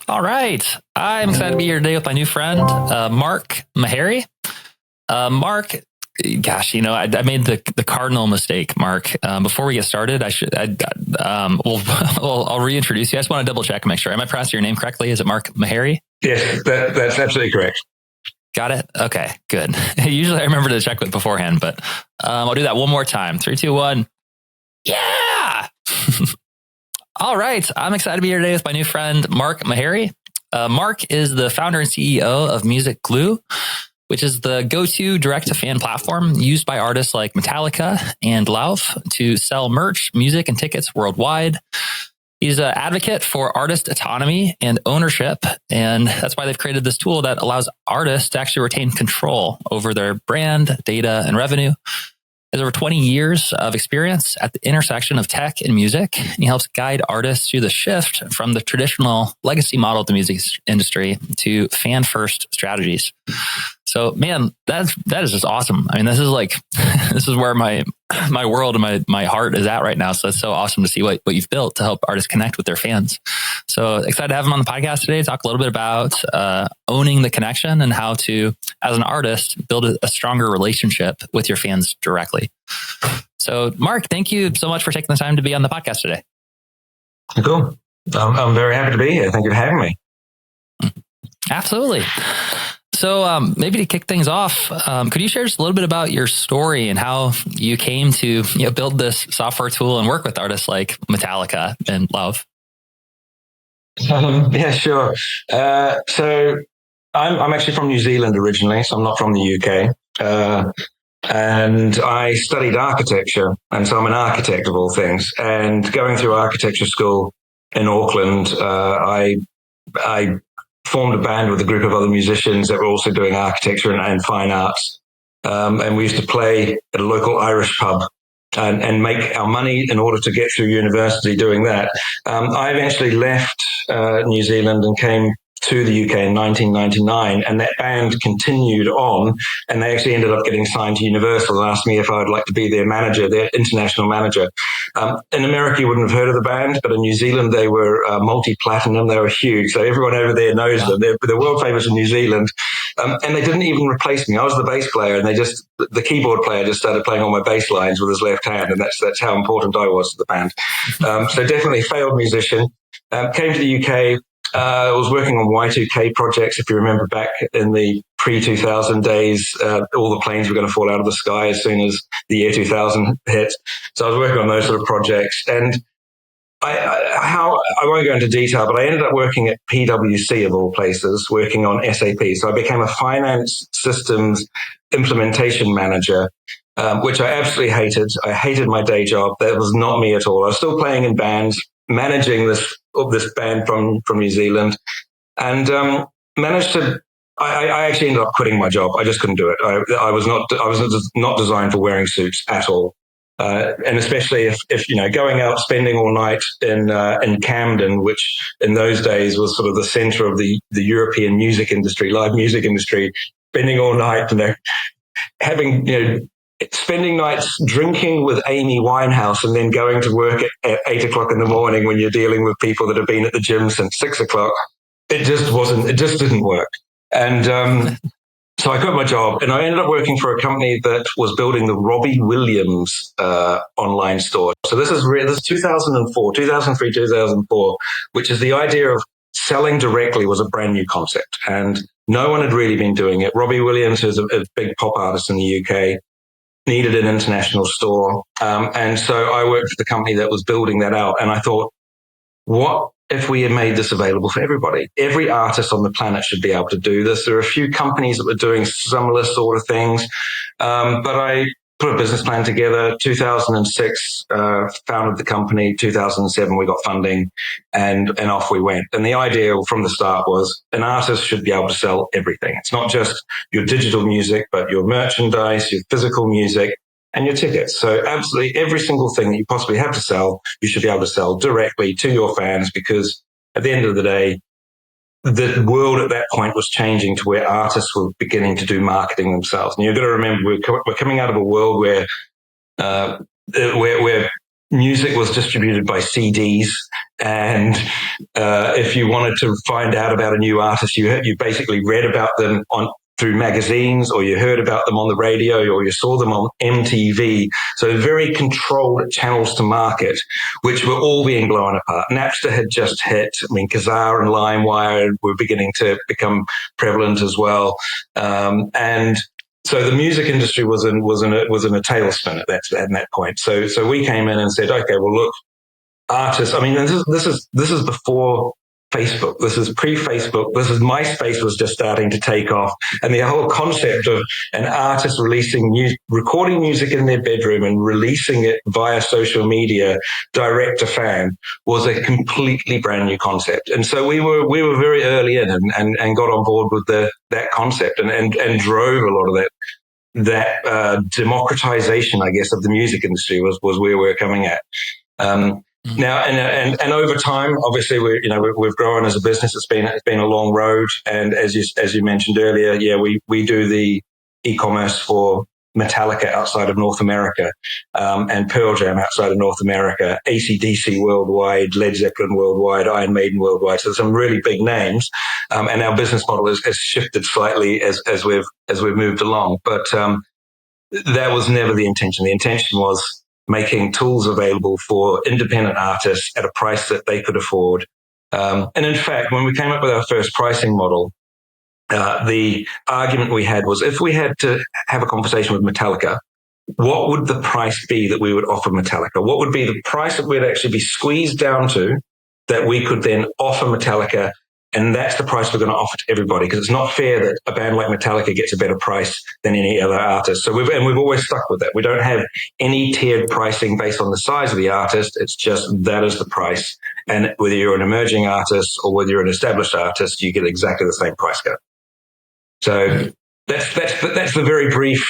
All right. I'm excited to be here today with my new friend, Mark Meharry. Mark, gosh, I made the cardinal mistake, Mark. Before we get started, I'll reintroduce you. I just want to double check and make sure. Am I pronouncing your name correctly? Is it Mark Meharry? Yes, that's absolutely correct. Got it? Okay, good. Usually I remember to check with beforehand, but I'll do that one more time. 3, 2, 1. Yeah! All right. I'm excited to be here today with my new friend, Mark Meharry. Mark is the founder and CEO of MusicGlue, which is the go-to direct-to-fan platform used by artists like Metallica and Lauf to sell merch, music, and tickets worldwide. He's an advocate for artist autonomy and ownership, and that's why they've created this tool that allows artists to actually retain control over their brand, data, and revenue. He has over 20 years of experience at the intersection of tech and music. He helps guide artists through the shift from the traditional legacy model of the music industry to fan-first strategies. So, man, that is just awesome. I mean, this is where my world and my heart is at right now. So it's so awesome to see what you've built to help artists connect with their fans. So excited to have him on the podcast today to talk a little bit about owning the connection and how to, as an artist, build a stronger relationship with your fans directly. So, Mark, thank you so much for taking the time to be on the podcast today. Cool. I'm very happy to be here. Thank you for having me. Absolutely. So maybe to kick things off, could you share just a little bit about your story and how you came to build this software tool and work with artists like Metallica and Lauf? Yeah, sure. So I'm actually from New Zealand originally, so I'm not from the UK. And I studied architecture, and so I'm an architect of all things. And going through architecture school in Auckland, I formed a band with a group of other musicians that were also doing architecture and fine arts. And we used to play at a local Irish pub and make our money in order to get through university doing that. I eventually left New Zealand and came to the UK in 1999, and that band continued on, and they actually ended up getting signed to Universal and asked me if I would like to be their manager, their international manager. In America, you wouldn't have heard of the band, but in New Zealand, they were multi-platinum. They were huge, so everyone over there knows them. They're world famous in New Zealand, and they didn't even replace me. I was the bass player, and the keyboard player just started playing all my bass lines with his left hand, and that's how important I was to the band. So definitely failed musician. Came to the UK. I was working on Y2K projects, if you remember back in the pre-2000 days. All the planes were going to fall out of the sky as soon as the year 2000 hit. So I was working on those sort of projects. And I won't go into detail, but I ended up working at PwC, of all places, working on SAP. So I became a finance systems implementation manager, which I absolutely hated. I hated my day job. That was not me at all. I was still playing in bands, managing this band from New Zealand, and managed to. I actually ended up quitting my job. I just couldn't do it. I was not designed for wearing suits at all, and especially if going out spending all night in Camden, which in those days was sort of the center of the European music industry, live music industry, spending all night, having spending nights drinking with Amy Winehouse and then going to work at 8 o'clock in the morning when you're dealing with people that have been at the gym since 6 o'clock. It just didn't work. And so I quit my job and I ended up working for a company that was building the Robbie Williams online store. So this is 2004, 2003, 2004, which is the idea of selling directly was a brand new concept. And no one had really been doing it. Robbie Williams is a big pop artist in the UK. Needed an international store. And so I worked for the company that was building that out. And I thought, what if we had made this available for everybody? Every artist on the planet should be able to do this. There are a few companies that were doing similar sort of things. But I put a business plan together. 2006, founded the company. 2007, we got funding and off we went. And the idea from the start was an artist should be able to sell everything. It's not just your digital music, but your merchandise, your physical music, and your tickets. So absolutely every single thing that you possibly have to sell, you should be able to sell directly to your fans, because at the end of the day, the world at that point was changing to where artists were beginning to do marketing themselves. And you've got to remember, we're coming out of a world where music was distributed by CDs, and if you wanted to find out about a new artist, you basically read about them through magazines, or you heard about them on the radio, or you saw them on MTV. So very controlled channels to market, which were all being blown apart. Napster had just hit. I mean, Kazaa and LimeWire were beginning to become prevalent as well, and so the music industry was in a tailspin at that point. So we came in and said, okay, well, look, artists. I mean, this is before Facebook. This is pre-Facebook. This is MySpace was just starting to take off, and the whole concept of an artist recording music in their bedroom and releasing it via social media direct to fan was a completely brand new concept. And so we were very early in and got on board with that concept and drove a lot of that democratization, I guess, of the music industry was where we're coming at. Now and over time, obviously we've grown as a business. It's been a long road, and as you mentioned earlier, yeah, we do the e-commerce for Metallica outside of North America, and Pearl Jam outside of North America, AC/DC worldwide, Led Zeppelin worldwide, Iron Maiden worldwide. So some really big names, and our business model has shifted slightly as we've moved along. But that was never the intention. The intention was making tools available for independent artists at a price that they could afford. And in fact, when we came up with our first pricing model, the argument we had was, if we had to have a conversation with Metallica, what would the price be that we would offer Metallica? What would be the price that we'd actually be squeezed down to that we could then offer Metallica? And that's the price we're going to offer to everybody, because it's not fair that a band like Metallica gets a better price than any other artist. So we've always stuck with that. We don't have any tiered pricing based on the size of the artist. It's just that is the price. And whether you're an emerging artist or whether you're an established artist, you get exactly the same price cut. So that's the very brief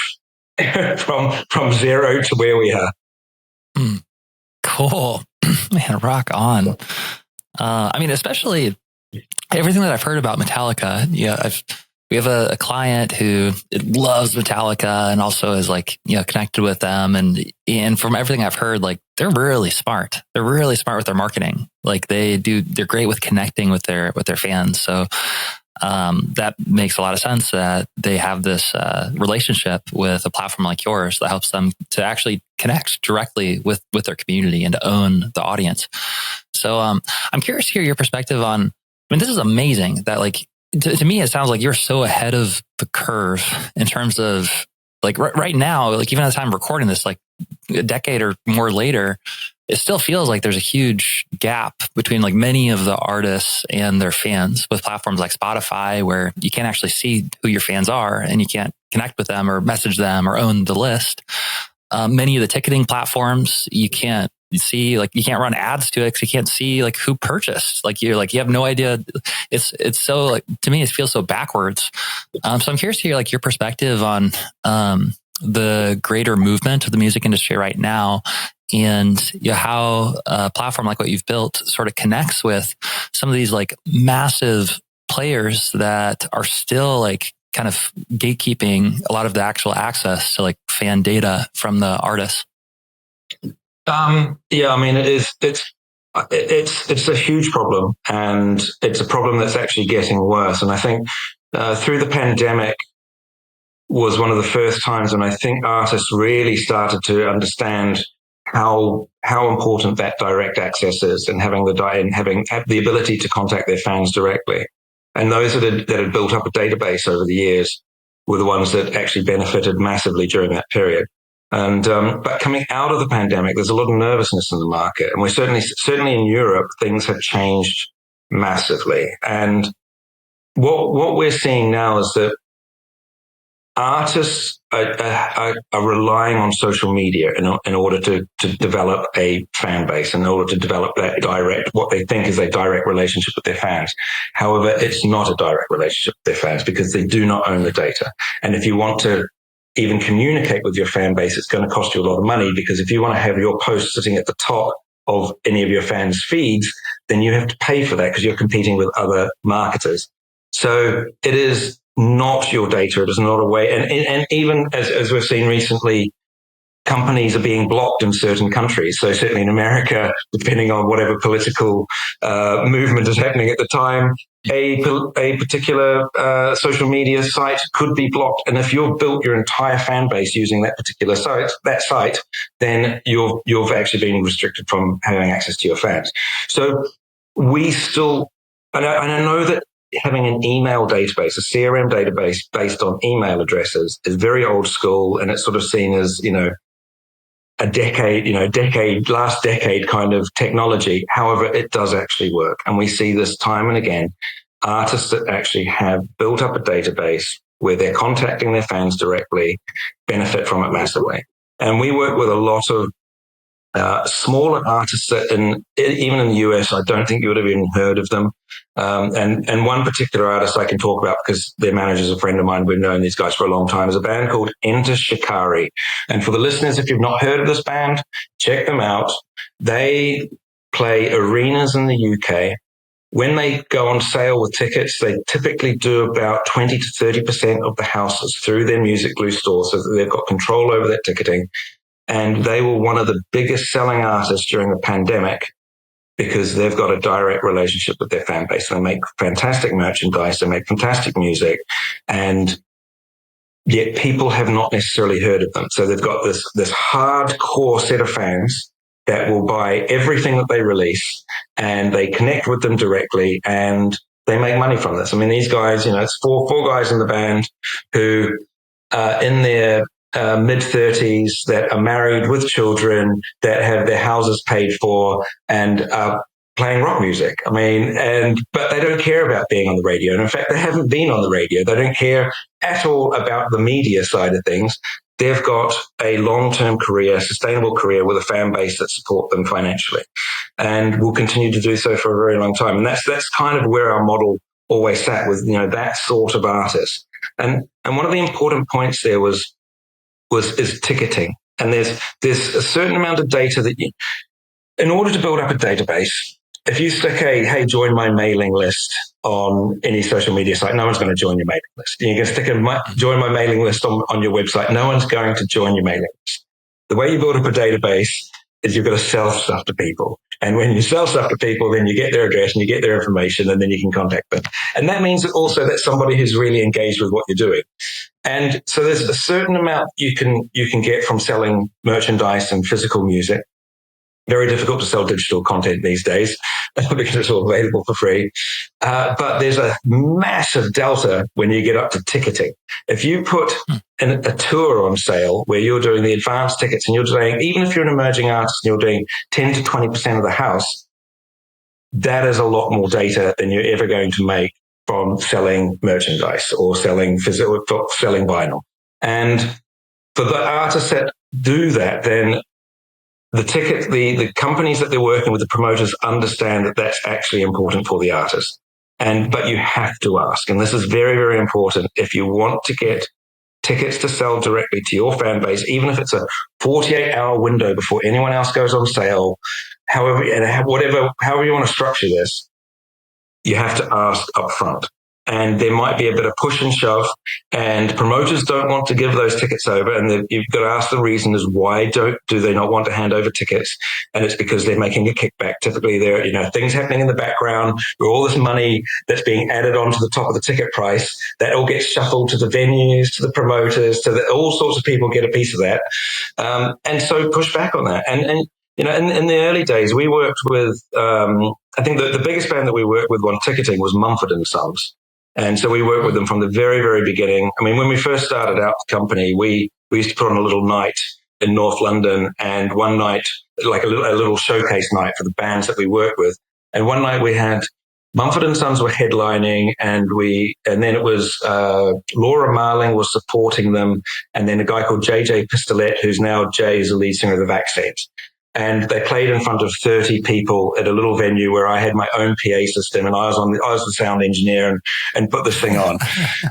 from zero to where we are. Cool. Man, rock on. I mean, especially everything that I've heard about Metallica. Yeah, we have a client who loves Metallica and also is connected with them. And from everything I've heard, they're really smart. They're really smart with their marketing. They're great with connecting with their fans. So that makes a lot of sense that they have this relationship with a platform like yours that helps them to actually connect directly with their community and to own the audience. So I'm curious to hear your perspective on, I mean, this is amazing that to me, it sounds like you're so ahead of the curve in terms of right now, even at the time of recording this, a decade or more later, it still feels like there's a huge gap between many of the artists and their fans with platforms like Spotify, where you can't actually see who your fans are and you can't connect with them or message them or own the list. Many of the ticketing platforms, you can't see, you can't run ads to it because you can't see who purchased. You have no idea. It's so to me, it feels so backwards. So I'm curious to hear your perspective on the greater movement of the music industry right now, and how a platform like what you've built sort of connects with some of these massive players that are still kind of gatekeeping a lot of the actual access to fan data from the artists. Yeah, I mean, it's a huge problem, and it's a problem that's actually getting worse. And I think through the pandemic was one of the first times when I think artists really started to understand how important that direct access is, and having the ability to contact their fans directly. And those that had built up a database over the years were the ones that actually benefited massively during that period. And but coming out of the pandemic, there's a lot of nervousness in the market, and we're certainly in Europe, things have changed massively. And what we're seeing now is that artists are relying on social media in order to develop a fan base, in order to develop what they think is a direct relationship with their fans. However, it's not a direct relationship with their fans because they do not own the data. And if you want to even communicate with your fan base, it's going to cost you a lot of money, because if you want to have your post sitting at the top of any of your fans' feeds, then you have to pay for that because you're competing with other marketers. So it is not your data. It is not a way. And even as we've seen recently, companies are being blocked in certain countries. So certainly in America, depending on whatever political movement is happening at the time, a particular social media site could be blocked. And if you've built your entire fan base using that particular site, then you've actually been restricted from having access to your fans. So we still, and I know that having an email database, a CRM database based on email addresses is very old school, and it's sort of seen as, last decade kind of technology. However, it does actually work. And we see this time and again, artists that actually have built up a database where they're contacting their fans directly benefit from it massively. And we work with a lot of smaller artists that even in the US, I don't think you would have even heard of them. And one particular artist I can talk about because their manager's a friend of mine. We've known these guys for a long time. Is a band called Enter Shikari. And for the listeners, if you've not heard of this band, check them out. They play arenas in the UK. When they go on sale with tickets, they typically do about 20 to 30% of the houses through their MusicGlue store, so that they've got control over that ticketing. And they were one of the biggest selling artists during the pandemic because they've got a direct relationship with their fan base. They make fantastic merchandise, they make fantastic music, and yet people have not necessarily heard of them. So they've got this hardcore set of fans that will buy everything that they release, and they connect with them directly, and they make money from this. I mean, these guys, it's four guys in the band who in their mid-30s that are married with children, that have their houses paid for, and are playing rock music. I mean, but they don't care about being on the radio. And in fact, they haven't been on the radio. They don't care at all about the media side of things. They've got a long-term career, sustainable career with a fan base that support them financially, and will continue to do so for a very long time. And that's kind of where our model always sat with, that sort of artist. And one of the important points there is ticketing. And there's a certain amount of data that in order to build up a database, if you stick hey, join my mailing list on any social media site, no one's going to join your mailing list. You can stick join my mailing list on your website, no one's going to join your mailing list. The way you build up a database is you've got to sell stuff to people. And when you sell stuff to people, then you get their address and you get their information, and then you can contact them. And that means also that somebody who's really engaged with what you're doing. And so there's a certain amount you can get from selling merchandise and physical music. Very difficult to sell digital content these days because it's all available for free. But there's a massive delta when you get up to ticketing. If you put a tour on sale where you're doing the advanced tickets and you're doing, even if you're an emerging artist and you're doing 10 to 20% of the house, that is a lot more data than you're ever going to make from selling merchandise or selling vinyl. And for the artists that do that, then the companies that they're working with, the promoters, understand that that's actually important for the artist. But you have to ask, and this is very, very important. If you want to get tickets to sell directly to your fan base, even if it's a 48-hour window before anyone else goes on sale, however you want to structure this, you have to ask up front. And there might be a bit of push and shove, and promoters don't want to give those tickets over. And you've got to ask the reason is why do they not want to hand over tickets? And it's because they're making a kickback. Typically, there are things happening in the background where all this money that's being added onto the top of the ticket price that all gets shuffled to the venues, to the promoters, all sorts of people get a piece of that. And so push back on that. And in the early days, we worked with I think the biggest band that we worked with on ticketing was Mumford & Sons. And so we worked with them from the very, very beginning. I mean, when we first started out the company, we used to put on a little night in North London, and one night, like a little showcase night for the bands that we worked with. And one night we had Mumford & Sons were headlining, and then it was Laura Marling was supporting them, and then a guy called JJ Pistolet, who's now Jay is the lead singer of the Vaccines. And they played in front of 30 people at a little venue where I had my own PA system, and I was the sound engineer and put this thing on.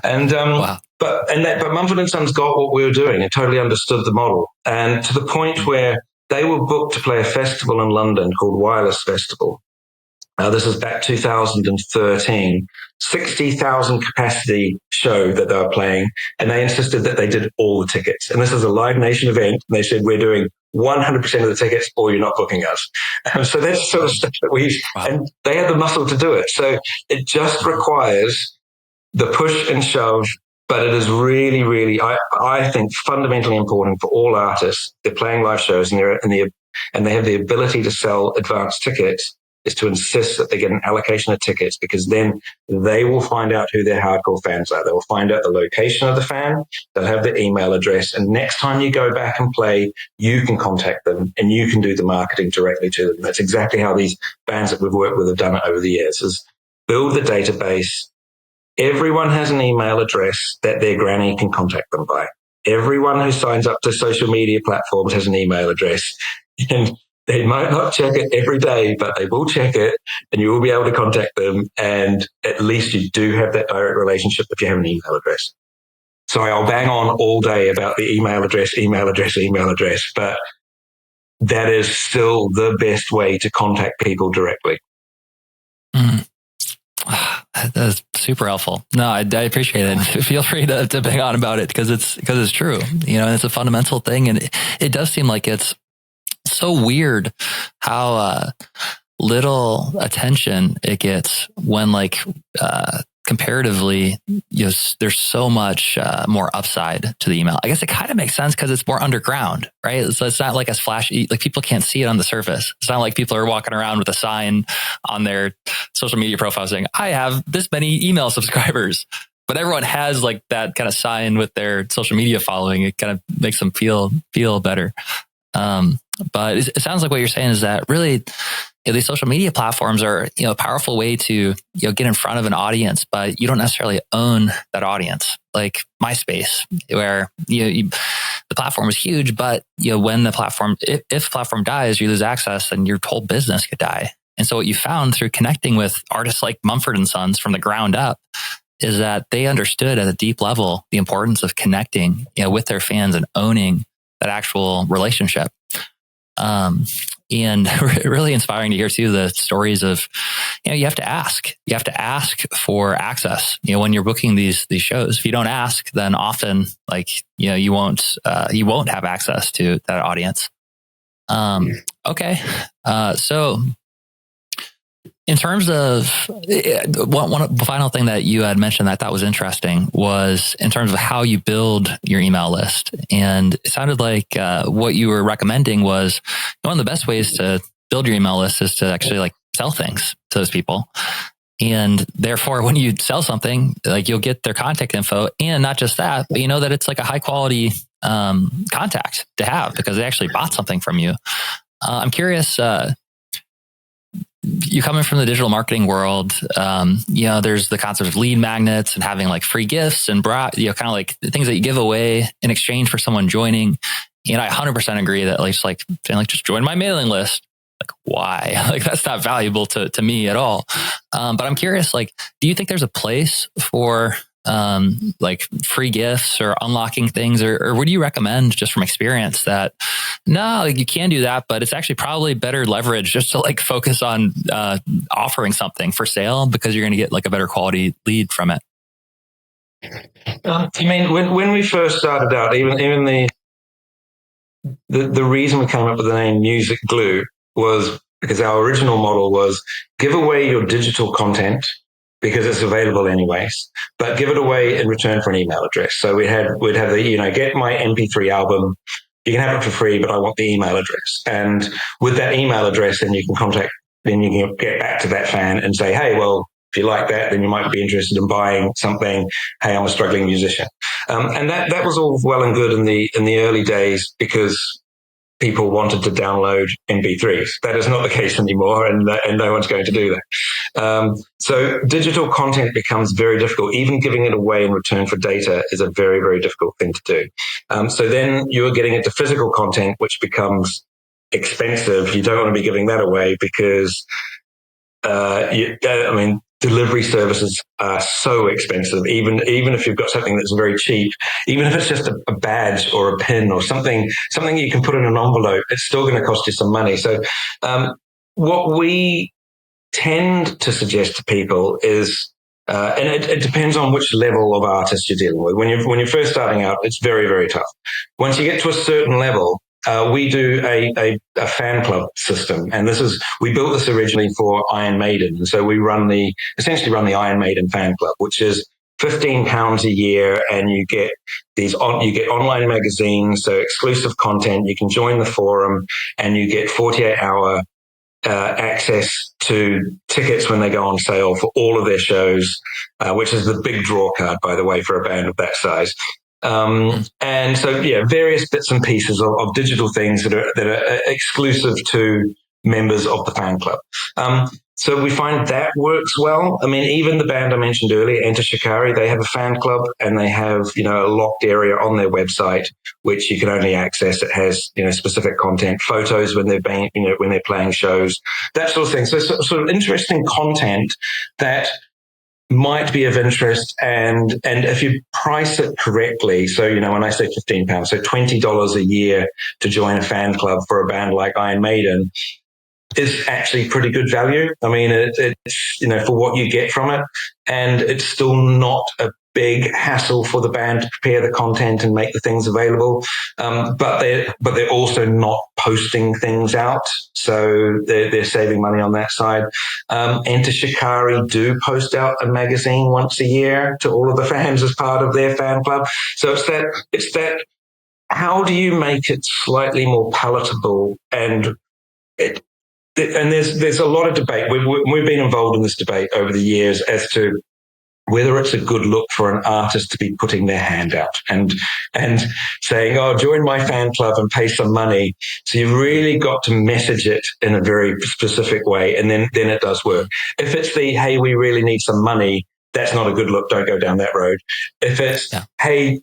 And wow. But Mumford & Sons got what we were doing and totally understood the model, and to the point where they were booked to play a festival in London called Wireless Festival. This is back 2013, 60,000 capacity show that they were playing, and they insisted that they did all the tickets. And this is a Live Nation event, and they said, we're doing 100% of the tickets or you're not booking us. So that's sort of stuff that and they had the muscle to do it. So it just requires the push and shove, but it is really, really, I think, fundamentally important for all artists. They're playing live shows and they have the ability to sell advanced tickets, is to insist that they get an allocation of tickets, because then they will find out who their hardcore fans are. They will find out the location of the fan. They'll have their email address. And next time you go back and play, you can contact them and you can do the marketing directly to them. That's exactly how these bands that we've worked with have done it over the years, is build the database. Everyone has an email address that their granny can contact them by. Everyone who signs up to social media platforms has an email address. And they might not check it every day, but they will check it and you will be able to contact them. And at least you do have that direct relationship if you have an email address. Sorry, I'll bang on all day about the email address, but that is still the best way to contact people directly. Mm. That's super helpful. No, I appreciate it. Feel free to bang on about it because it's true, and it's a fundamental thing. And it does seem like it's so weird how little attention it gets when comparatively, there's so much more upside to the email. I guess it kind of makes sense because it's more underground, right? So it's not like as flashy, like people can't see it on the surface. It's not like people are walking around with a sign on their social media profile saying, I have this many email subscribers. But everyone has like that kind of sign with their social media following. It kind of makes them feel better. But it sounds like what you're saying is that really, these social media platforms are, a powerful way to, get in front of an audience, but you don't necessarily own that audience. Like MySpace, where, the platform is huge, but, when the platform, if the platform dies, you lose access and your whole business could die. And so what you found through connecting with artists like Mumford and Sons from the ground up is that they understood at a deep level the importance of connecting, with their fans and owning that actual relationship. And really inspiring to hear too, the stories of, you have to ask for access, when you're booking these shows. If you don't ask, then often you won't have access to that audience. Okay. So in terms of one final thing that you had mentioned that I thought was interesting was in terms of how you build your email list. And it sounded like what you were recommending was one of the best ways to build your email list is to actually sell things to those people. And therefore, when you sell something, you'll get their contact info, and not just that, but that it's a high quality contact to have because they actually bought something from you. I'm curious, you coming from the digital marketing world, there's the concept of lead magnets and having free gifts and kind of things that you give away in exchange for someone joining. And I 100% agree that saying just join my mailing list. Why? That's not valuable to me at all. But I'm curious, do you think there's a place for free gifts or unlocking things, or would you recommend just from experience that no, you can do that, but it's actually probably better leverage just to focus on offering something for sale because you're going to get a better quality lead from it? I mean, when we first started out, even the reason we came up with the name MusicGlue was because our original model was give away your digital content because it's available anyways, but give it away in return for an email address. So we'd have the, get my MP3 album. You can have it for free, but I want the email address. And with that email address, then you can get back to that fan and say, hey, well, if you like that, then you might be interested in buying something. Hey, I'm a struggling musician. And that was all well and good in the early days because people wanted to download MP3s. That is not the case anymore, and no one's going to do that. So digital content becomes very difficult. Even giving it away in return for data is a very, very difficult thing to do. So then you're getting into physical content, which becomes expensive. You don't want to be giving that away because, delivery services are so expensive. Even if you've got something that's very cheap, even if it's just a badge or a pin or something you can put in an envelope, it's still going to cost you some money. So, what we tend to suggest to people is, and it depends on which level of artist you're dealing with. When you're first starting out, it's very, very tough. Once you get to a certain level, we do a fan club system, and we built this originally for Iron Maiden. And so we essentially run the Iron Maiden fan club, which is £15 a year, and you get online magazines, so exclusive content. You can join the forum, and you get 48-hour access to tickets when they go on sale for all of their shows, which is the big draw card, by the way, for a band of that size. And so, various bits and pieces of digital things that are exclusive to members of the fan club. So we find that works well. I mean, even the band I mentioned earlier, Enter Shikari, they have a fan club, and they have, a locked area on their website, which you can only access. It has, specific content, photos when when they're playing shows, that sort of thing. So sort of interesting content that might be of interest, and if you price it correctly, so when I say £15, so $20 a year to join a fan club for a band like Iron Maiden is actually pretty good value. I mean, it's for what you get from it, and it's still not a big hassle for the band to prepare the content and make the things available. But they're also not posting things out, so they're saving money on that side. Enter Shikari do post out a magazine once a year to all of the fans as part of their fan club. So it's that. How do you make it slightly more palatable? And there's a lot of debate. We've been involved in this debate over the years as to whether it's a good look for an artist to be putting their hand out and saying, "Oh, join my fan club and pay some money." So you've really got to message it in a very specific way, and then it does work. If it's "Hey, we really need some money," that's not a good look. Don't go down that road. If it's "Hey,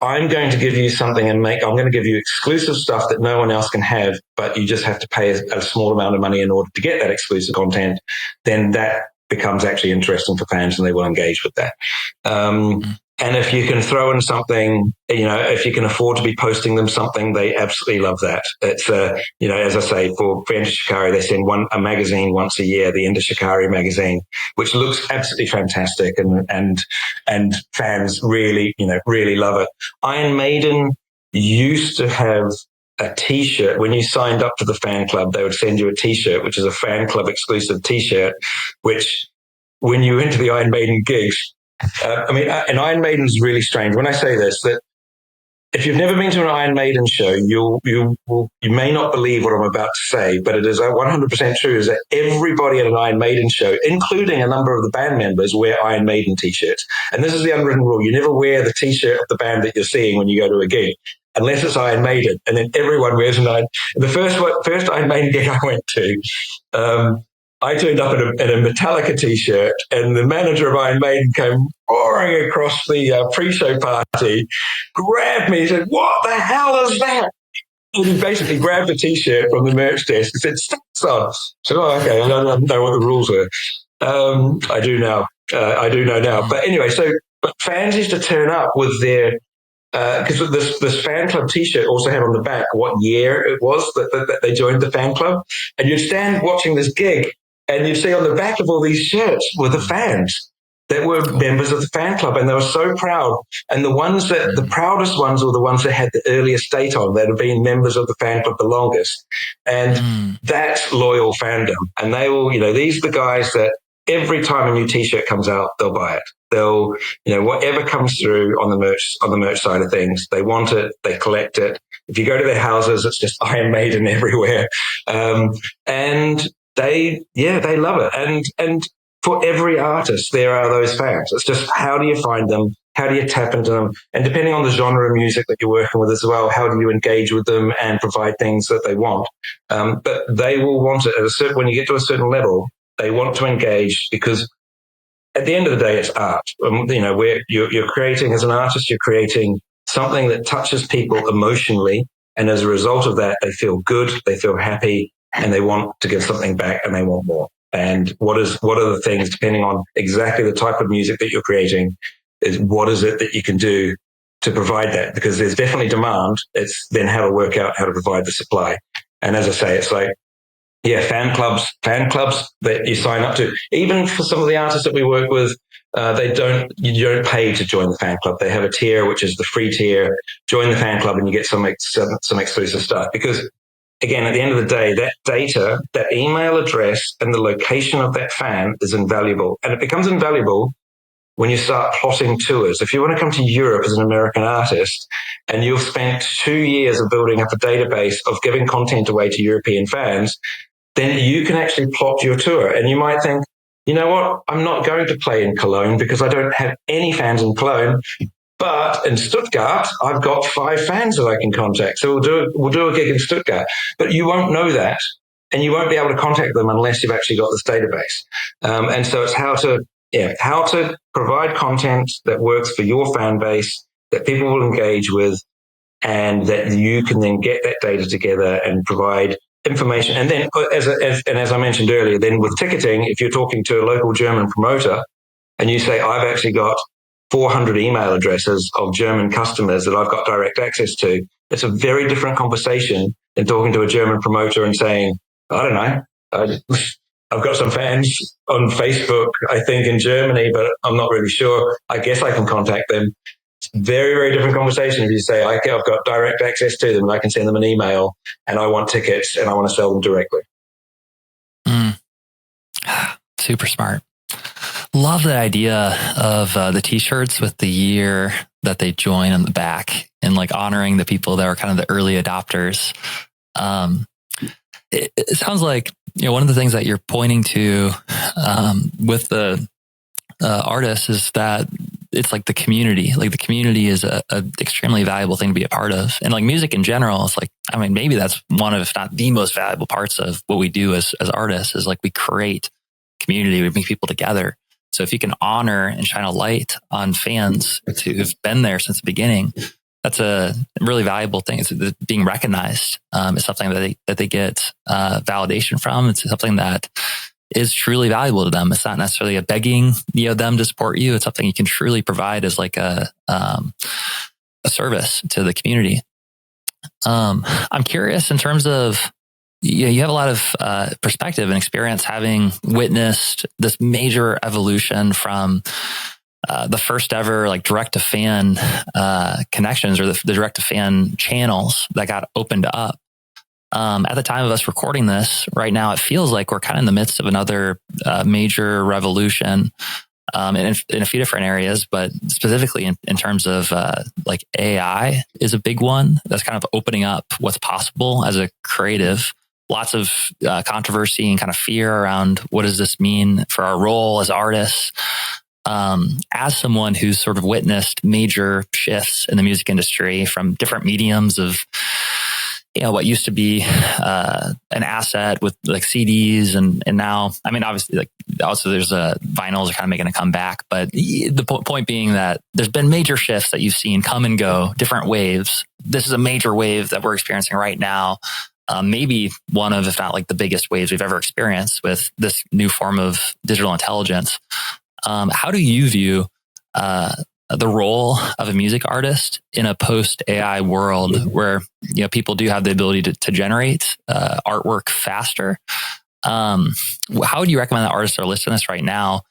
I'm going to give you something I'm going to give you exclusive stuff that no one else can have, but you just have to pay a small amount of money in order to get that exclusive content," then that becomes actually interesting for fans, and they will engage with that. And if you can throw in something, if you can afford to be posting them something, they absolutely love that. It's, as I say, for Enter Shikari, they send a magazine once a year, the Enter Shikari magazine, which looks absolutely fantastic, and fans really, really love it. Iron Maiden used to have a t-shirt. When you signed up to the fan club, they would send you a t-shirt, which is a fan club exclusive t-shirt, which when you went to the Iron Maiden gigs, and Iron Maiden's really strange. When I say this, that if you've never been to an Iron Maiden show, you may not believe what I'm about to say, but it is 100% true, is that everybody at an Iron Maiden show, including a number of the band members, wear Iron Maiden t-shirts. And this is the unwritten rule. You never wear the t-shirt of the band that you're seeing when you go to a gig, unless it's Iron Maiden. And then everyone wears the first Iron Maiden gig I went to, I turned up in a Metallica t-shirt, and the manager of Iron Maiden came roaring across the pre-show party, grabbed me and said, "What the hell is that?" And he basically grabbed the t-shirt from the merch desk and said, "Stats on." So, okay, I don't know what the rules were. I do now. I do know now. But anyway, but fans used to turn up with their, because this fan club t-shirt also had on the back what year it was that they joined the fan club. And you'd stand watching this gig, and you'd see on the back of all these shirts were the fans that were members of the fan club, and they were so proud. And the proudest ones were the ones that had the earliest date on, that had been members of the fan club the longest. And that's loyal fandom. And they will, these are the guys that every time a new t-shirt comes out, they'll buy it. They'll, whatever comes through on the merch side of things, they want it, they collect it. If you go to their houses, it's just Iron Maiden everywhere. And they love it. And for every artist, there are those fans. It's just, how do you find them? How do you tap into them? And depending on the genre of music that you're working with as well, how do you engage with them and provide things that they want? But they will want it when you get to a certain level, they want to engage, because at the end of the day, it's art. Where you're creating, as an artist, you're creating something that touches people emotionally. And as a result of that, they feel good, they feel happy, and they want to give something back, and they want more. And what are the things, depending on exactly the type of music that you're creating, is what is it that you can do to provide that? Because there's definitely demand. It's then how to work out how to provide the supply. And as I say, it's like, Yeah, fan clubs that you sign up to. Even for some of the artists that we work with, you don't pay to join the fan club. They have a tier, which is the free tier. Join the fan club and you get some exclusive stuff. Because again, at the end of the day, that data, that email address and the location of that fan is invaluable. And it becomes invaluable when you start plotting tours. If you want to come to Europe as an American artist and you've spent 2 years of building up a database of giving content away to European fans, then you can actually plot your tour. And you might think, you know what? I'm not going to play in Cologne because I don't have any fans in Cologne. But in Stuttgart, I've got 5 fans that I can contact. So we'll do a gig in Stuttgart. But you won't know that. And you won't be able to contact them unless you've actually got this database. And so it's how to provide content that works for your fan base, that people will engage with, and that you can then get that data together and provide information. And then, as I mentioned earlier, then with ticketing, if you're talking to a local German promoter and you say, I've actually got 400 email addresses of German customers that I've got direct access to, it's a very different conversation than talking to a German promoter and saying, I don't know, I've got some fans on Facebook, I think, in Germany, but I'm not really sure. I guess I can contact them. It's a very, very different conversation if you say, okay, I've got direct access to them and I can send them an email and I want tickets and I want to sell them directly. Super smart. Love the idea of the t-shirts with the year that they join on the back and like honoring the people that were kind of the early adopters. It sounds like, one of the things that you're pointing to with the artists is that it's like the community. Like the community is a extremely valuable thing to be a part of. And like music in general, it's like, maybe that's one of, if not the most valuable parts of what we do as artists is like we create community, we bring people together. So if you can honor and shine a light on fans who've been there since the beginning, that's a really valuable thing. It's being recognized. It's something that they get validation from. It's something that is truly valuable to them. It's not necessarily a begging, them to support you. It's something you can truly provide as like a service to the community. I'm curious in terms of, you have a lot of perspective and experience having witnessed this major evolution from the first ever like direct to fan connections or the direct to fan channels that got opened up. At the time of us recording this right now, it feels like we're kind of in the midst of another major revolution in a few different areas, but specifically in terms of like AI is a big one that's kind of opening up what's possible as a creative. Lots of controversy and kind of fear around what does this mean for our role as artists. As someone who's sort of witnessed major shifts in the music industry from different mediums of, what used to be an asset with like CDs and now, obviously like also there's vinyls are kind of making a comeback, but the point being that there's been major shifts that you've seen come and go, different waves. This is a major wave that we're experiencing right now. Maybe one of, if not like the biggest waves we've ever experienced with this new form of digital intelligence. How do you view the role of a music artist in a post-AI world where people do have the ability to generate artwork faster? How would you recommend that artists that are listening to this right now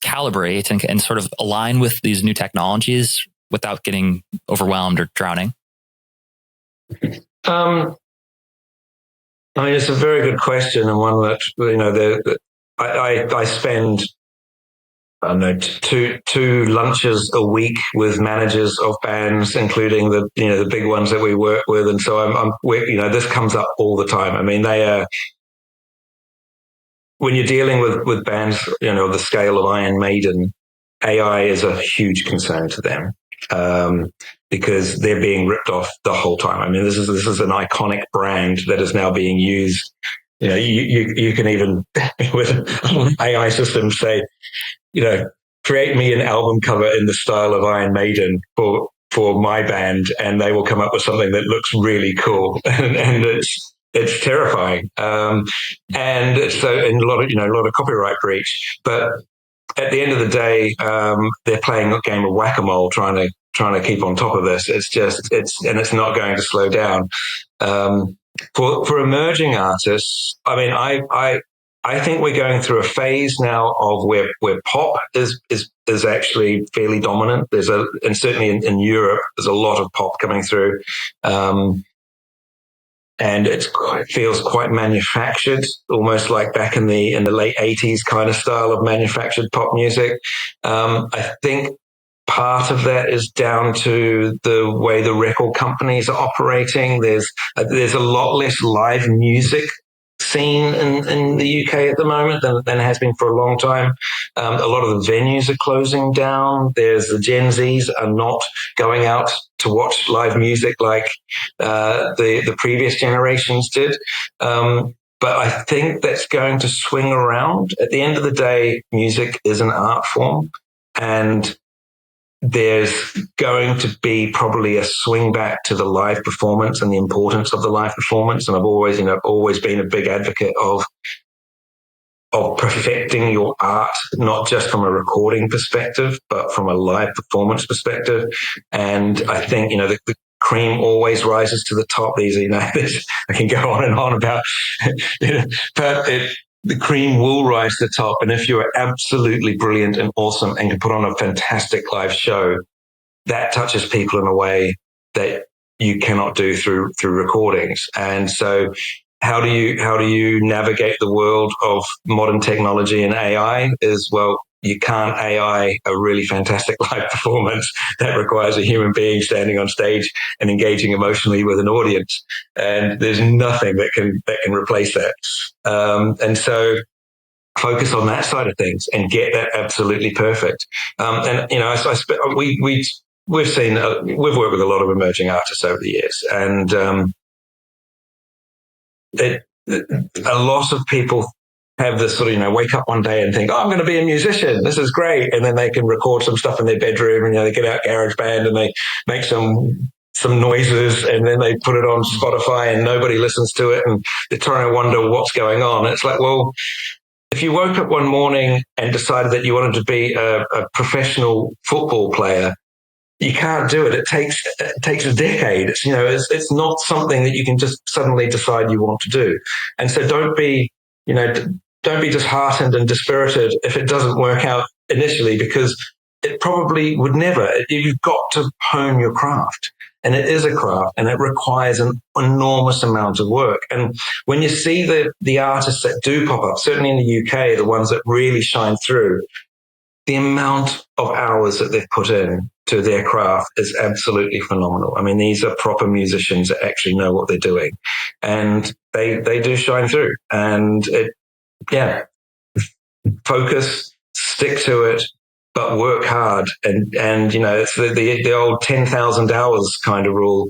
calibrate and sort of align with these new technologies without getting overwhelmed or drowning? It's a very good question, and one that I spend, I don't know, two lunches a week with managers of bands, including the big ones that we work with, and so this comes up all the time. They are, when you're dealing with bands, the scale of Iron Maiden, AI is a huge concern to them. Because they're being ripped off the whole time. This is an iconic brand that is now being used. You can even with AI systems say, create me an album cover in the style of Iron Maiden for my band, and they will come up with something that looks really cool, and it's terrifying. And so, in a lot of copyright breach, but at the end of the day, they're playing a game of whack-a-mole, trying to keep on top of this. It's not going to slow down. For emerging artists, I mean, I think we're going through a phase now of where pop is actually fairly dominant. And certainly in Europe, there's a lot of pop coming through. And it feels quite manufactured, almost like back in the late 80s kind of style of manufactured pop music. I think part of that is down to the way the record companies are operating. There's a lot less live music scene in the UK at the moment than it has been for a long time. A lot of the venues are closing down. There's the Gen Zs are not going out to watch live music like the previous generations did. But I think that's going to swing around. At the end of the day, music is an art form, and there's going to be probably a swing back to the live performance and the importance of the live performance. And I've always been a big advocate of perfecting your art, not just from a recording perspective, but from a live performance perspective. And I think, the cream always rises to the top. I can go on and on about, but the cream will rise to the top. And if you're absolutely brilliant and awesome and can put on a fantastic live show, that touches people in a way that you cannot do through recordings. And so how do you navigate the world of modern technology and AI is, well, you can't AI a really fantastic live performance that requires a human being standing on stage and engaging emotionally with an audience. And there's nothing that can replace that. And so focus on that side of things and get that absolutely perfect. We've worked with a lot of emerging artists over the years, and a lot of people have this sort of, wake up one day and think, oh, I'm going to be a musician. This is great. And then they can record some stuff in their bedroom, and, they get out GarageBand and they make some noises, and then they put it on Spotify and nobody listens to it. And they're trying to wonder what's going on. It's like, well, if you woke up one morning and decided that you wanted to be a professional football player, you can't do it. It takes a decade. It's not something that you can just suddenly decide you want to do. And so don't be disheartened and dispirited if it doesn't work out initially, because it probably would never. You've got to hone your craft. And it is a craft, and it requires an enormous amount of work. And when you see the artists that do pop up, certainly in the UK, the ones that really shine through, the amount of hours that they've put in to their craft is absolutely phenomenal. I mean, these are proper musicians that actually know what they're doing, and they do shine through. And focus, stick to it, but work hard. And it's the old 10,000 hours kind of rule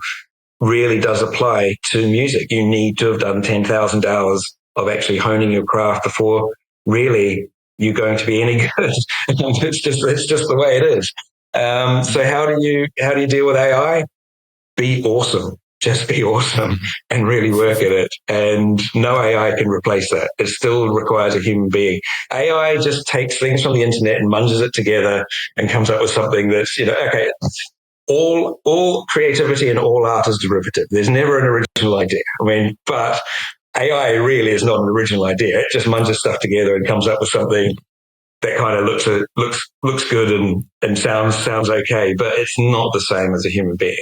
really does apply to music. You need to have done 10,000 hours of actually honing your craft before really you're going to be any good. It's just the way it is. So how do you deal with AI? Be awesome. Just be awesome and really work at it. And no AI can replace that. It still requires a human being. AI just takes things from the internet and munges it together and comes up with something that's, okay, all creativity and all art is derivative. There's never an original idea. I mean, but AI really is not an original idea. It just munges stuff together and comes up with something that kind of looks good and sounds okay, but it's not the same as a human being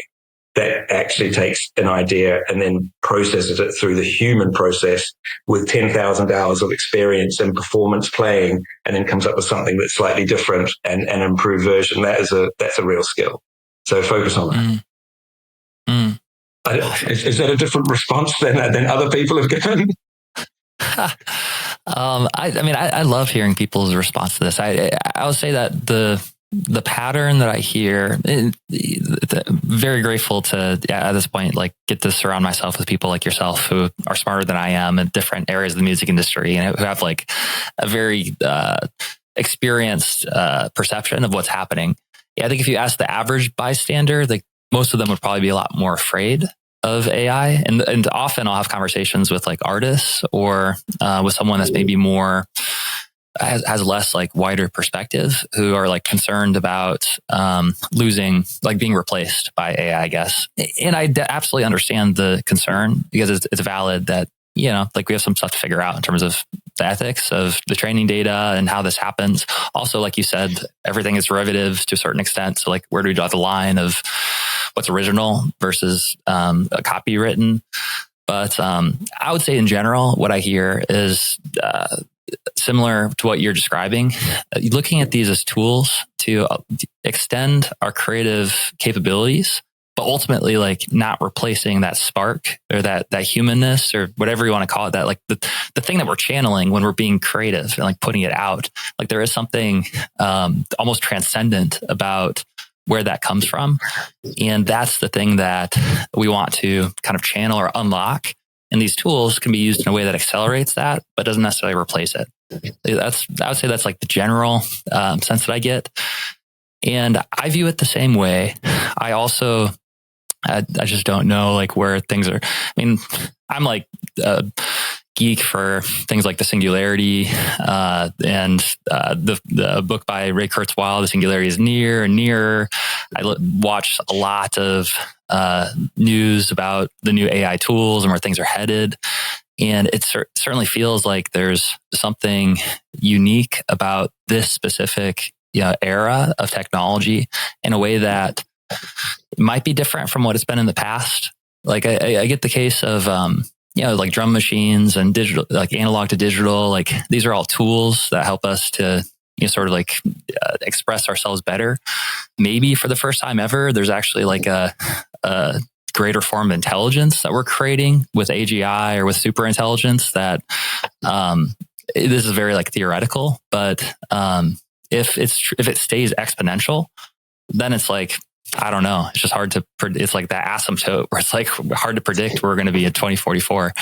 that actually takes an idea and then processes it through the human process with 10,000 hours of experience and performance playing, and then comes up with something that's slightly different and an improved version. That's a real skill. So focus on that. Is that a different response than other people have given? I love hearing people's response to this. I would say that the pattern that I hear, very grateful to at this point, get to surround myself with people like yourself who are smarter than I am in different areas of the music industry and who have a very experienced perception of what's happening. Yeah, I think if you ask the average bystander, most of them would probably be a lot more afraid of AI. And often I'll have conversations with artists or with someone that's maybe more has less like wider perspective, who are like concerned about losing, like being replaced by AI, I guess. And I absolutely understand the concern, because it's valid that, you know, like we have some stuff to figure out in terms of the ethics of the training data and how this happens. Also, like you said, everything is derivative to a certain extent. So like, where do we draw the line of what's original versus a copywritten? But I would say in general, what I hear is similar to what you're describing. Looking at these as tools to extend our creative capabilities, but ultimately like not replacing that spark or that humanness or whatever you want to call it, that like the thing that we're channeling when we're being creative and like putting it out. Like there is something almost transcendent about where that comes from. And that's the thing that we want to kind of channel or unlock. And these tools can be used in a way that accelerates that, but doesn't necessarily replace it. I would say that's like the general sense that I get. And I view it the same way. I also, I just don't know like where things are. I mean, I'm like a geek for things like the singularity and the book by Ray Kurzweil, The Singularity is Near and Nearer. I watch a lot of news about the new AI tools and where things are headed. And it certainly feels like there's something unique about this specific era of technology in a way that might be different from what it's been in the past. Like I get the case of, like drum machines and digital, like analog to digital, like these are all tools that help us to, sort of like express ourselves better. Maybe for the first time ever, there's actually like a greater form of intelligence that we're creating with AGI or with super intelligence that, this is very like theoretical, but, if it stays exponential, then it's like, I don't know. It's just hard to, it's like that asymptote where it's like hard to predict where we're going to be in 2044.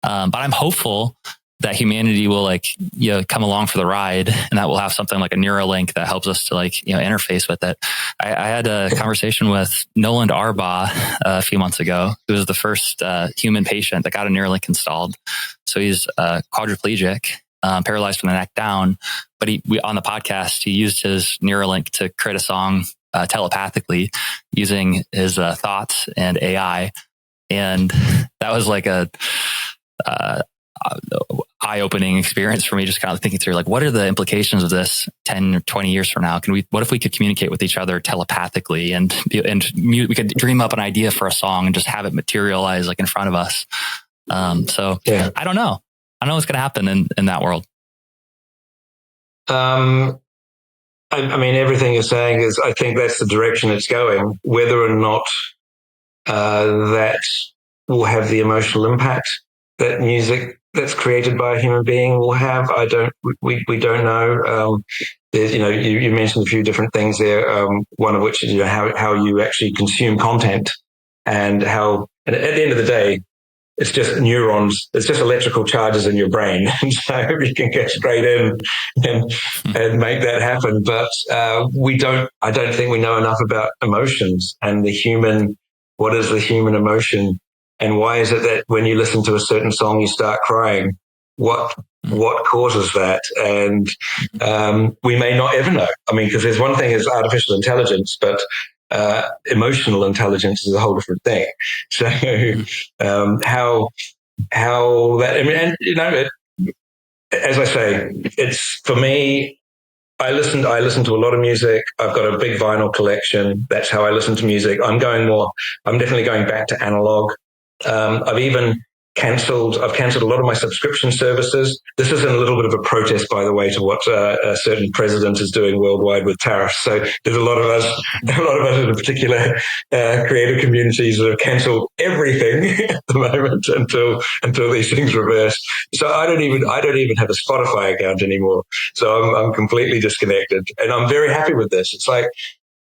But I'm hopeful that humanity will like, come along for the ride, and that we'll have something like a Neuralink that helps us to like, interface with it. I had a conversation with Noland Arbaugh a few months ago, who was the first human patient that got a Neuralink installed. So he's quadriplegic, paralyzed from the neck down. But on the podcast, he used his Neuralink to create a song telepathically using his thoughts and AI. And that was like a eye-opening experience for me, just kind of thinking through like, what are the implications of this 10 or 20 years from now? What if we could communicate with each other telepathically and we could dream up an idea for a song and just have it materialize like in front of us. So yeah. I don't know what's going to happen in that world. I mean, everything you're saying is, I think that's the direction it's going. Whether or not that will have the emotional impact that music that's created by a human being will have, we don't know. You mentioned a few different things there. One of which is how you actually consume content, and at the end of the day, it's just neurons. It's just electrical charges in your brain. And so you can get straight in and make that happen. But I don't think we know enough about emotions and what is the human emotion, and why is it that when you listen to a certain song, you start crying? What causes that? And we may not ever know. I mean, because there's one thing is artificial intelligence, but emotional intelligence is a whole different thing. So, how that, I mean, and as I say, it's for me, I listen to a lot of music. I've got a big vinyl collection. That's how I listen to music. I'm definitely going back to analog. I've cancelled a lot of my subscription services. This is a little bit of a protest, by the way, to what a certain president is doing worldwide with tariffs. So there's a lot of us in particular creative communities that have cancelled everything at the moment until these things reverse. So I don't even have a Spotify account anymore. So I'm completely disconnected, and I'm very happy with this. It's like,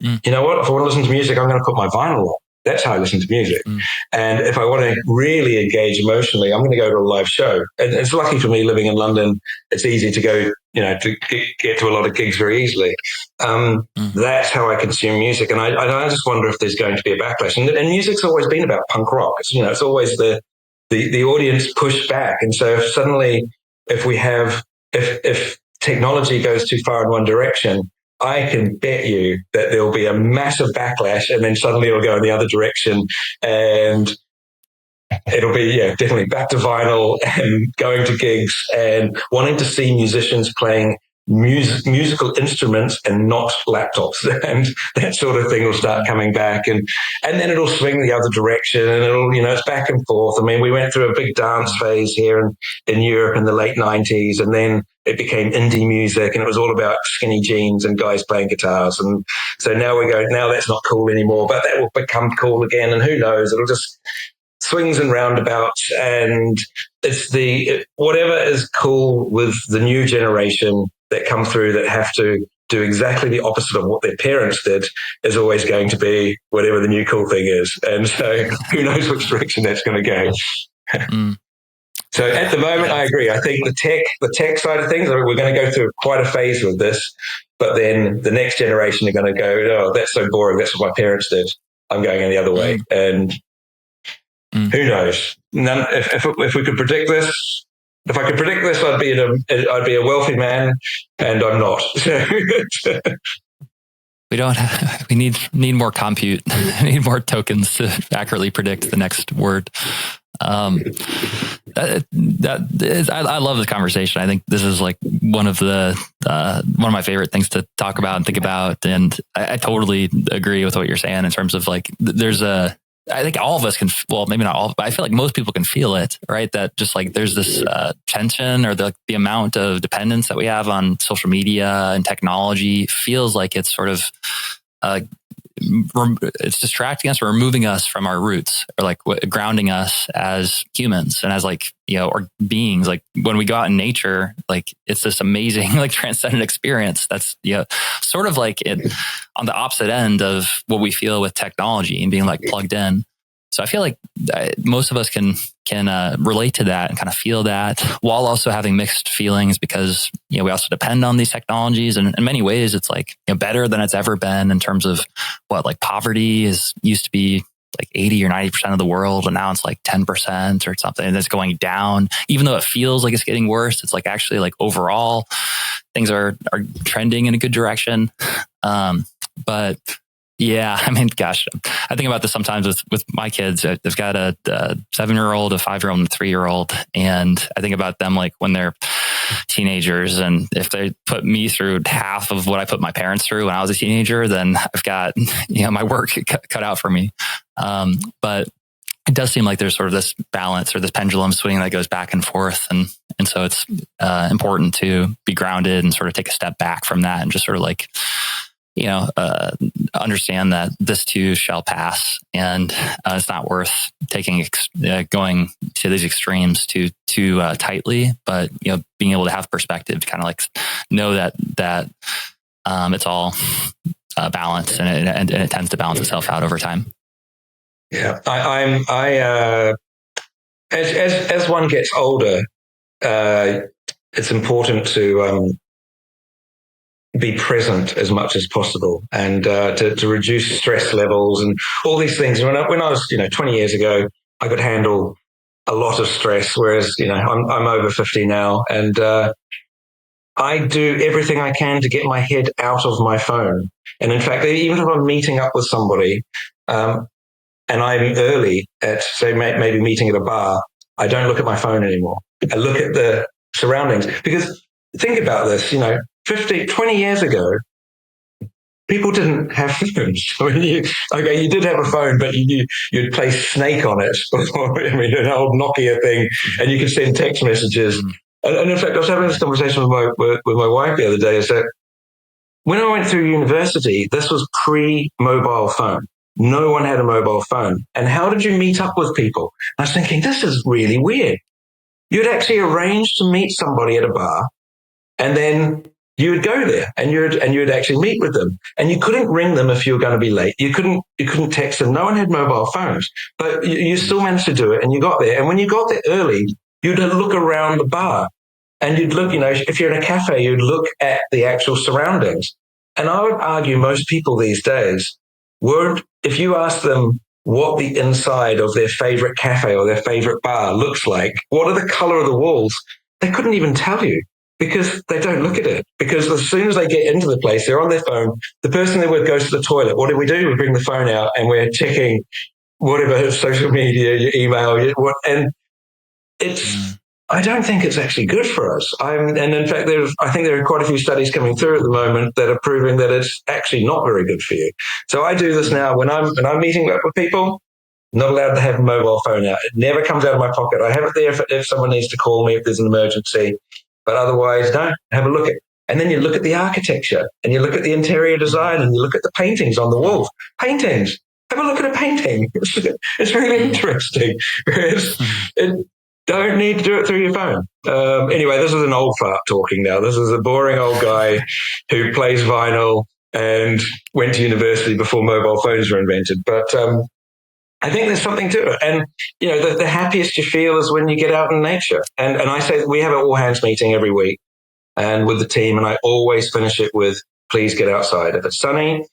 you know what? If I want to listen to music, I'm going to put my vinyl on. That's how I listen to music. And if I want to really engage emotionally, I'm going to go to a live show. And it's lucky for me living in London. It's easy to go, to get to a lot of gigs very easily. That's how I consume music. And I just wonder if there's going to be a backlash. And music's always been about punk rock. It's always the audience pushed back. And so if technology goes too far in one direction, I can bet you that there'll be a massive backlash, and then suddenly it'll go in the other direction, and it'll be, definitely back to vinyl and going to gigs and wanting to see musicians playing musical instruments and not laptops, and that sort of thing will start coming back, and then it'll swing the other direction, and it'll, it's back and forth. I mean, we went through a big dance phase here in Europe in the late 90s, and then it became indie music, and it was all about skinny jeans and guys playing guitars, and so now that's not cool anymore, but that will become cool again, and who knows, it'll just swings and roundabouts, and it's whatever is cool with the new generation that come through that have to do exactly the opposite of what their parents did is always going to be whatever the new cool thing is. And so who knows which direction that's going to go. So at the moment, I agree. I think the tech side of things, we're going to go through quite a phase with this, but then the next generation are going to go, oh, that's so boring. That's what my parents did. I'm going in the other way. And who knows? If we could predict this, if I could predict this, I'd be a wealthy man, and I'm not. We need more compute. We need more tokens to accurately predict the next word. I love this conversation. I think this is like one of my favorite things to talk about and think about. And I totally agree with what you're saying in terms of like, I think all of us can, well, maybe not all, but I feel like most people can feel it, right? That just like there's this tension, or the amount of dependence that we have on social media and technology feels like it's sort of, it's distracting us or removing us from our roots, or like grounding us as humans and as like, or beings. Like when we go out in nature, like it's this amazing, like transcendent experience. That's, sort of like it on the opposite end of what we feel with technology and being like plugged in. So I feel like most of us can relate to that and kind of feel that, while also having mixed feelings, because we also depend on these technologies, and in many ways it's like better than it's ever been in terms of what, like poverty used to be like 80 or 90% of the world, and now it's like 10% or something, and it's going down. Even though it feels like it's getting worse, it's like actually like overall things are trending in a good direction. But yeah, I mean, gosh, I think about this sometimes with my kids. I've got a 7-year-old, a 5-year-old, and a 3-year-old. And I think about them like when they're teenagers, and if they put me through half of what I put my parents through when I was a teenager, then I've got, my work cut out for me. But it does seem like there's sort of this balance or this pendulum swing that goes back and forth. And so it's important to be grounded and sort of take a step back from that and just sort of like, understand that this too shall pass, and it's not worth going to these extremes too tightly. But being able to have perspective, to kind of like know that it's all balanced, and it tends to balance itself out over time. Yeah, as one gets older, it's important to be present as much as possible, and to reduce stress levels and all these things. When I was 20 years ago, I could handle a lot of stress, whereas I'm over 50 now, and I do everything I can to get my head out of my phone. And in fact, even if I'm meeting up with somebody and I'm early at, say, maybe meeting at a bar, I don't look at my phone anymore. I look at the surroundings, because think about this, 20 years ago, people didn't have phones. I mean, you did have a phone, but you'd play Snake on it. An old Nokia thing, and you could send text messages. And in fact, I was having this conversation with my wife the other day, is that when I went through university, this was pre-mobile phone. No one had a mobile phone. And how did you meet up with people? I was thinking, this is really weird. You'd actually arrange to meet somebody at a bar, and then you would go there and you'd actually meet with them, and you couldn't ring them if you were going to be late. You couldn't text them. No one had mobile phones, but you still managed to do it, and you got there. And when you got there early, you'd look around the bar, and you'd look, if you're in a cafe, you'd look at the actual surroundings. And I would argue most people these days if you ask them what the inside of their favorite cafe or their favorite bar looks like, what are the color of the walls, they couldn't even tell you. because they don't look at it. Because as soon as they get into the place, they're on their phone. The person they're with goes to the toilet. What do? We bring the phone out and we're checking whatever, social media, your email, and it's, I don't think it's actually good for us. And in fact, I think there are quite a few studies coming through at the moment that are proving that it's actually not very good for you. So I do this now when I'm meeting up with people. Not allowed to have a mobile phone out. It never comes out of my pocket. I have it there if someone needs to call me if there's an emergency. But otherwise, no, have a look at it. And then you look at the architecture and you look at the interior design and you look at the paintings on the walls. Paintings. Have a look at a painting. It's really interesting. Don't need to do it through your phone. Anyway, this is an old fart talking now. This is a boring old guy who plays vinyl and went to university before mobile phones were invented. But I think there's something to it. And, the happiest you feel is when you get out in nature. And I say we have an all hands meeting every week and with the team. And I always finish it with, please get outside. If it's sunny,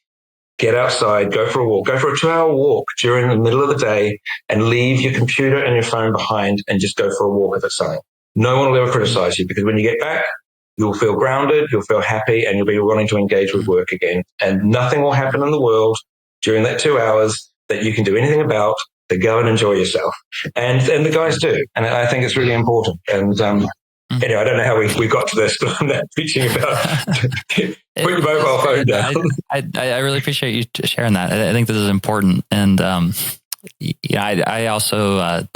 get outside, go for a walk, go for a 2-hour walk during the middle of the day and leave your computer and your phone behind and just go for a walk if it's sunny. No one will ever criticize you because when you get back, you'll feel grounded, you'll feel happy, and you'll be wanting to engage with work again. And nothing will happen in the world during that 2 hours that you can do anything about to go and enjoy yourself. And the guys do. And I think it's really important. And anyway, I don't know how we got to this, but I'm not preaching about put your mobile phone down. I really appreciate you sharing that. I think this is important. And I also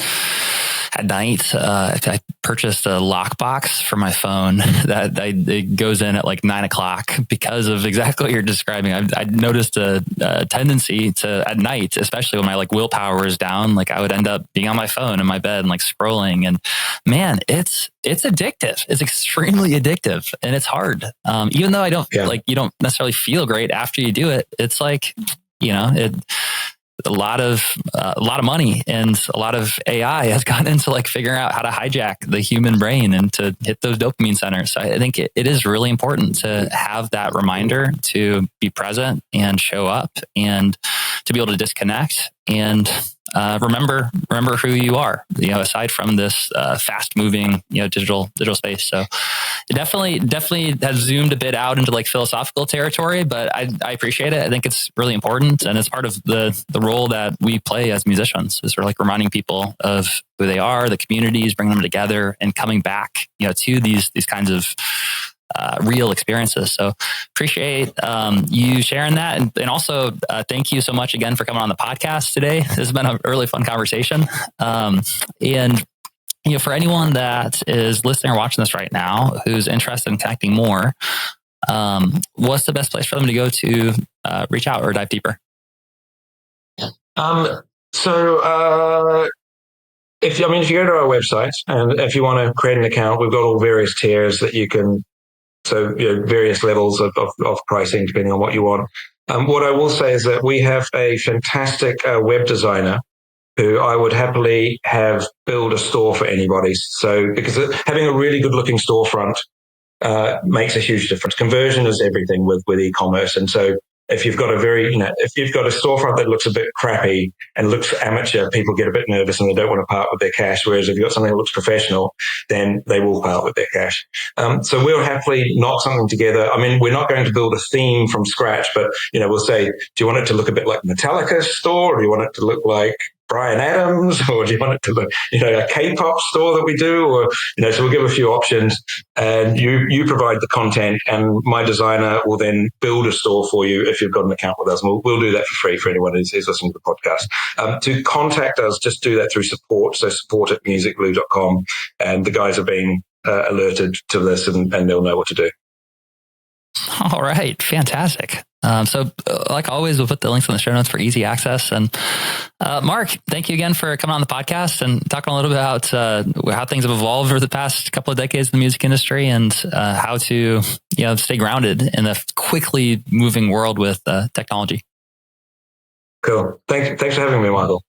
at night, I purchased a lockbox for my phone that it goes in at like 9 o'clock because of exactly what you're describing. I noticed a tendency to at night, especially when my like willpower is down, like I would end up being on my phone in my bed and like scrolling. And man, it's addictive. It's extremely addictive, and it's hard. Even though I don't you don't necessarily feel great after you do it. It's like a lot of money and a lot of AI has gone into like figuring out how to hijack the human brain and to hit those dopamine centers. So I think it is really important to have that reminder to be present and show up and to be able to disconnect and remember who you are, aside from this fast moving, digital space. So it definitely has zoomed a bit out into like philosophical territory, but I appreciate it. I think it's really important. And it's part of the role that we play as musicians is we're like reminding people of who they are, the communities, bringing them together and coming back, to these kinds of real experiences. So appreciate you sharing that. And also thank you so much again for coming on the podcast today. This has been a really fun conversation. And for anyone that is listening or watching this right now, who's interested in connecting more, what's the best place for them to go to reach out or dive deeper? If you go to our website and if you want to create an account, we've got all various tiers that you can. So, various levels of pricing depending on what you want. What I will say is that we have a fantastic web designer who I would happily have build a store for anybody. So, because having a really good looking storefront makes a huge difference. Conversion is everything with e-commerce. And so if you've got if you've got a storefront that looks a bit crappy and looks amateur, people get a bit nervous and they don't want to part with their cash. Whereas if you've got something that looks professional, then they will part with their cash. So we'll happily knock something together. We're not going to build a theme from scratch, but, we'll say, do you want it to look a bit like Metallica's store? Or do you want it to look like Bryan Adams, or do you want it to look, a K-pop store that we do, or, so we'll give a few options and you provide the content and my designer will then build a store for you if you've got an account with us. And we'll do that for free for anyone who's listening to the podcast. To contact us, just do that through support. So support@musicglue.com, and the guys are being alerted to this and they'll know what to do. All right. Fantastic. So like always, we'll put the links in the show notes for easy access. And Mark, thank you again for coming on the podcast and talking a little bit about how things have evolved over the past couple of decades in the music industry and how to stay grounded in a quickly moving world with technology. Cool. Thanks for having me, Michael.